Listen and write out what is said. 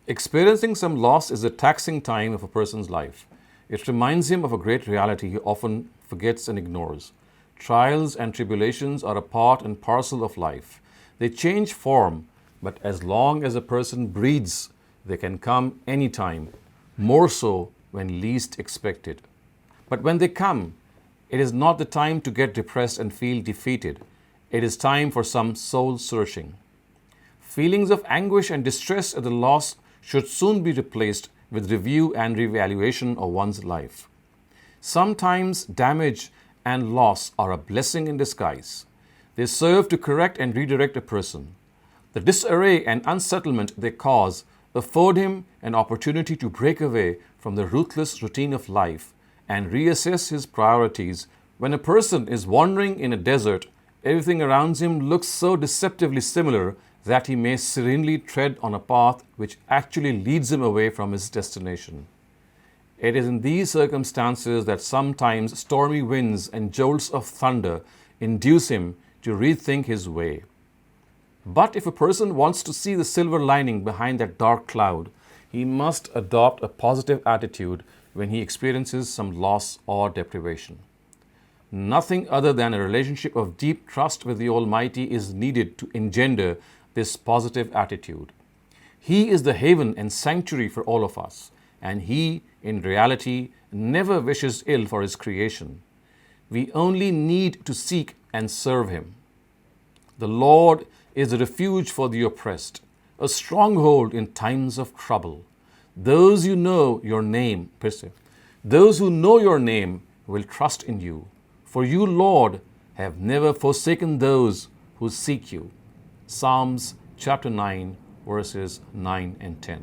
Experiencing some loss is a taxing time of a person's life. It reminds him of a great reality he often forgets and ignores. Trials and tribulations are a part and parcel of life. They change form, but as long as a person breathes, they can come anytime, more so when least expected. But when they come, it is not the time to get depressed and feel defeated. It is time for some soul searching. Feelings of anguish and distress at the loss should soon be replaced with review and reevaluation of one's life. Sometimes damage and loss are a blessing in disguise. They serve to correct and redirect a person. The disarray and unsettlement they cause afford him an opportunity to break away from the ruthless routine of life and reassess his priorities. When a person is wandering in a desert, everything around him looks so deceptively similar that he may serenely tread on a path which actually leads him away from his destination. It is in these circumstances that sometimes stormy winds and jolts of thunder induce him to rethink his way. But if a person wants to see the silver lining behind that dark cloud, he must adopt a positive attitude when he experiences some loss or deprivation. Nothing other than a relationship of deep trust with the Almighty is needed to engender this positive attitude. He is the haven and sanctuary for all of us, and He, in reality, never wishes ill for His creation. We only need to seek and serve Him. The Lord is a refuge for the oppressed, a stronghold in times of trouble. Those who know your name will trust in you. For you, Lord, have never forsaken those who seek you. Psalms chapter 9, verses 9 and 10.